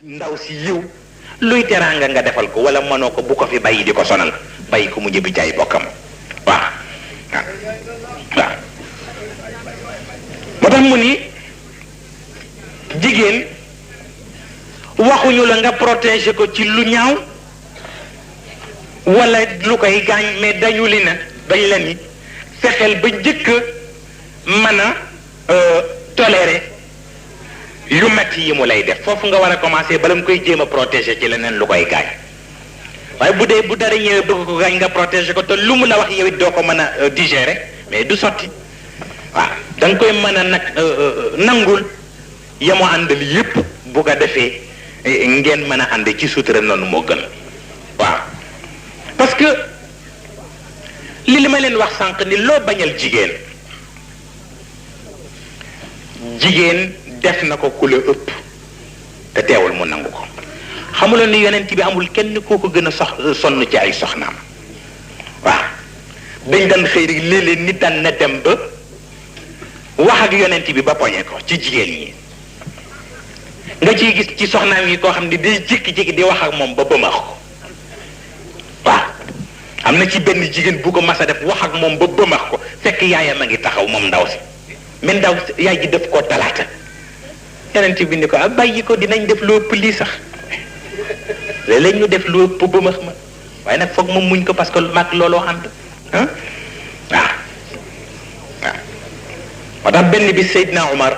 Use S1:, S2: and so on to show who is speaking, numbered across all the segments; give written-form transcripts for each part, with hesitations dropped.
S1: ndaw si yiw luy teraanga nga defal ko wala mënoo ko bu ko fi bàyyi di ko sonal bàyyi ko mu ñibbi ci ay bokkam waaw waaw moo tax mu ni jigéen waxuñu la nga protéger ko ci lu ñaaw wala lu koy gaañ mais dañu li na dañ la ni fexeel ba njëkk mën a tolérer yu metti yi mu lay def foofu nga war a commencer bala nga koy jéem a protéger ci leneen lu koy gaañ waaye bu dee bu dara ñëwee bëgg ko gaañ nga protéger ko te lu mu la wax yow it doo ko mën a digérer mais du sotti waaw da nga koy mën a nag nangul yamu àndal yépp bu ko defee ngeen mën a ànd ci sutura noonu moo gën waaw parce que li ma leen wax sànq ni loo bañal jigéen def na ko ku la ëpp te teewul mu nangu ko xamuloo ni yonent bi amul kenn koo ko gën a sonn ci ay soxnaam waaw dañ daan xëy rek léeg-léeg nit daan na dem ba wax ak yonent bi ba poñe ko ci jigéen ñi nga ciy gis ci soxnaam yi koo xam ne day jékki-jékki di wax ak moom ba bëmax ko waaw am na ci benn jigéen bu ko mas a def wax ak moom ba bëmax ko fekk yaayam a ngi taxaw moom ndaw si mais ndaw yaay ji def koo talaata yonent bi ni ko bàyyi ko dinañ def lu ëpp lii sax léeg-léeg ñu def lu ëpp bëmax ma waaye nag foog moom muñ ko parce que mag looloo ànd ah waaw waaw moo tax benn bi Seydina Omar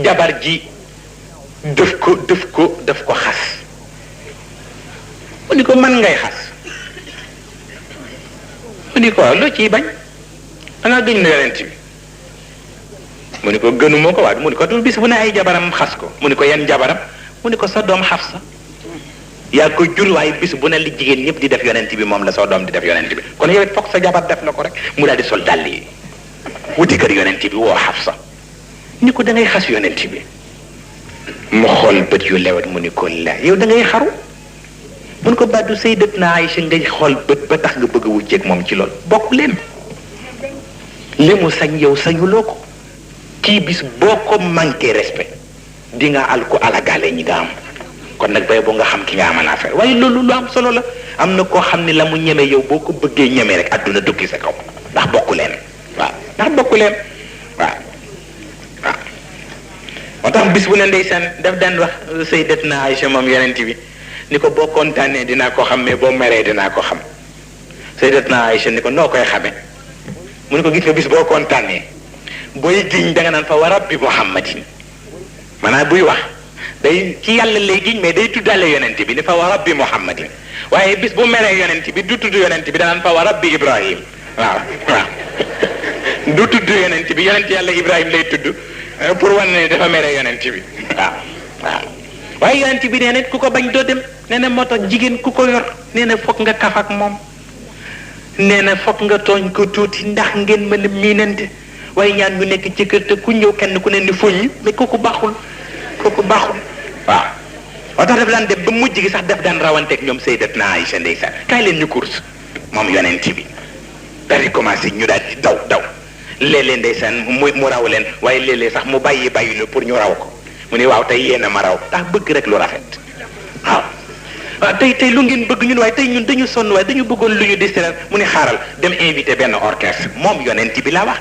S1: jabar ji daf ko xas mu ni ko man ngay xas mu ni ko waaw loo ciy bañ dangaa gëñ na yonent bi mu ni ko gënuma ko waat mu ni ko du bis bu ne ay jabaram xas ko mu ni ko yan jabaram mu ni ko sa doom Xafsa yaa ko jur waaye bis bu ne li jigéen ñëpp di def yonent bi moom la soo doom di def yonent bi kon yow it foog sa jabar def la ko rek mu daal di sol dàll yi wuti kër yonent bi woo Xafsa ni ko da ngay xas yonent bi mu xool bët yu lewet mu ni ko la yow da ngay xaru mun ko baddu Sayyidatuna Aïcha ngay xool bët ba tax nga bëgg a wujjeeg moom ci lool bokk leen li mu sañ yow sañuloo ko kii bis boo ko manqué respect di nga al ko alagaale ñi nga am kon nag bay boo nga xam ki nga amal affaire waaye loolu lu am solo la am na koo xam ne la mu ñeme yow boo ko bëggee ñeme rek adduna dukki sa kaw ndax bokku leen waaw ndax bokku leen waaw waaw moo tax bis bu ne ndeysaan daf daan wax Sayyidatuna Aïcha moom yonent bi ni ko boo kontaanee dinaa ko xam mais boo meree dinaa ko xam Sayyidatuna Aïcha ni ko noo koy xamee mu ne ko gis nga bis boo kontaanee booy giñ da nga naan fa wa rabbi muhammadin maanaam buy wax day ci yàlla lay giñ mais day tuddaale yonent bi ni fa wa rabbi muhammadin waaye bis bu meree yonent bi du tudd yonent bi danaan fa wa rabbi ibrahim waaw waaw du tudd yonent bi yonent yàlla ibrahim lay tudd pour wan ne dafa meree yonent bi waaw waaw waaye yonent bi nee na ku ko bañ doo dem nee na moo tax jigéen ku ko yor nee na foog nga kaf ak moom nee na foog nga tooñ ko tuuti ndax ngeen mën a miinante waaye ñaan ñu nekk ci kër te ku ñëw kenn ku ne ni foññi mais kooku baaxul waaw moo tax daf daan def ba mujj gi sax daf daan rawanteeg ñoom Sayyidatuna Aïcha ndeysaan kaay leen ñu course moom yonent bi daal di commencé ñu daal di daw léeg-léeg ndeysaan mu raw leen waaye léeg-léeg sax mu bàyyi la pour ñu raw ko mu ne waaw tey yéen a ma raw ndax bëgg rek lu rafet waaw tey lu ngeen bëgg ñun waaye tey ñun dañu sonn waaye dañu bëggoon lu ñu distraire mu ne xaaral dem invité benn orchestre moom yonent bi laa wax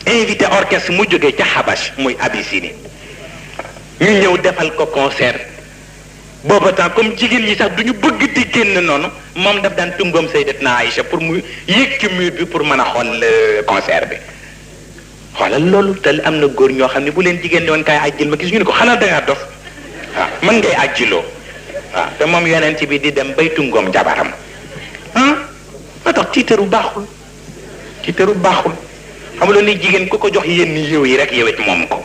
S1: de invité orchestre mu jógee ca Habash muy Abyssinie ñu ñëw defal ko concert booba temps comme jigéen ñi sax duñu bëgg di génn noonu moom daf daan tungoom Sayyidatuna Aïcha pour mu yéeg ci mur bi pour mën a xool concert bi xoolal loolu te am na góor ñoo xam ne bu leen jigéen ne woon kaay àjjil ma gis ñu ne ko xanaa dangaa dof waaw mën ngay àjjiloo waaw te moom yonent bi di dem bay tungoom jabaram moo tax tiitaru baaxul xamuloo ni jigéen ku ko jox yenn yiw yi rek yowet moom ko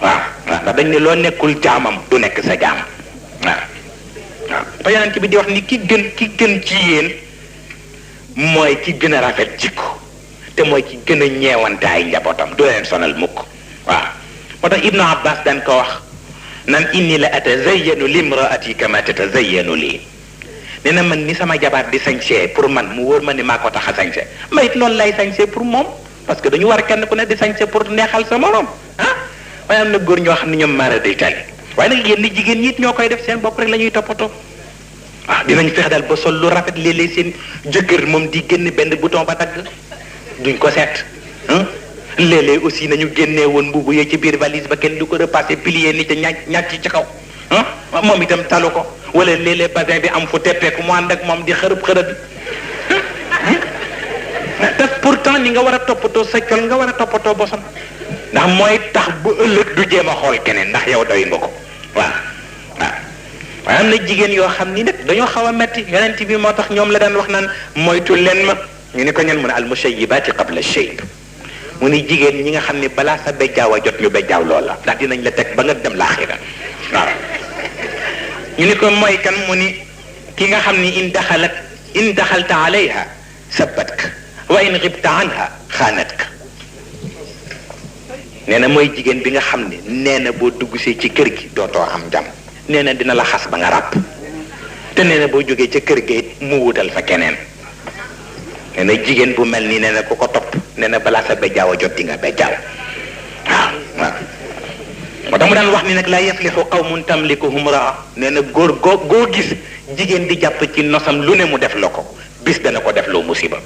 S1: waaw ndax dañ ne loo nekkul jaamam du nekk sa jaam waaw te yonent bi di wax ni ki gën ci yéen mooy ki gën a rafet jikko te mooy ki gën a ñeewante ay njabootam du leen sonal mukk waaw moo tax Ibnu Abbas daan ko wax nan inni la atazayyanu limraati kama tatazayyanu lii nee na man ni sama jabaar di sañsee pour man mu wóor ma ni maa ko tax a sañsee ma it noonu lay sañsee pour moom parce que dañu war kenn ku ne di sañsee pour neexal sa morom waaye am na góor ñoo xam ne ñoom maara day tali waaye nag yenn jigéen ñi it ñoo koy def seen bopp rek la ñuy toppatoo waaw dinañ fexe daal ba sol lu rafet léeg-léeg seen jëkkër moom di génn benn bouton ba dagg duñ ko seet léeg-léeg aussi nañu génnee woon mbubu yee ci biir valise ba kenn du ko repassé plié ni ca ñàcc ci kaw moom itam talu ko wala léeg-léeg basin bi am fu teppeeku mu ànd ak moom di xërëb xërëb te pourtant ni nga war a toppatoo sa col nga war a toppatoo bosam ndax mooy tax bu ëllëg du jéem a xool keneen ndax yow doy nga ko waaw waaye am na jigéen yoo xam ni nag dañoo xaw a metti yonent bi moo tax ñoom la daan wax naan moytu leen ma ñu ni ko ñen mu ne al mushayyibaati qabla shayb mu ni jigéen ñi nga xam ni balaa sa bejjaaw a jot ñu bejjaaw loola ndax dinañ la teg ba nga dem laaxira waaw ñu ni ko mooy kan mu ni ki nga xam ni in daxalta alayha sabbatka wa in xibta anha xaanatka nee na mooy jigéen bi nga xam ne nee na boo dugg see ci kër gi dootoo am jàmm nee na dina la xas ba nga ràpp te nee na boo jógee ca kër ga it mu wutal fa keneen nee na jigéen bu mel nii nee na ku ko topp nee na balaa sa bejjaaw a jot di nga bejjaaw waaw moo tax mu daan wax ni nag laa yaflixu qawmun tamlikuhum raa nee na góor goo gis jigéen di jàpp ci nosam lu ne mu def la ko bis dana ko def loo musiba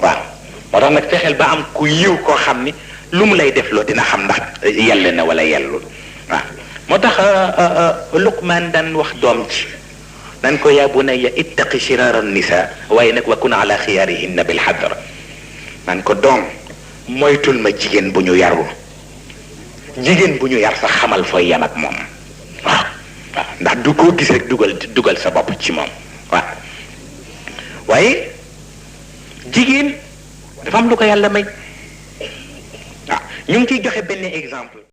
S1: waaw moo tax nag fexeel ba am ku yiw koo xam ni lu mu lay def loo dina xam ndax yell na wala yellul waaw moo tax Luqmaan daan wax doom ci nan ko yaa bunayya ittaqi shiraara nisa waaye nag wa kun ala xiyaarihinna bil hadr nan ko doom moytul ma jigéen bu ñu yarul jigéen bu ñu yar sax xamal fooy yam ak moom waaw ndax du koo gis rek dugal sa bopp ci moom waaw waaye jigéen dafa am lu ko yàlla may waaw ñu ngi ciy joxe benn exemple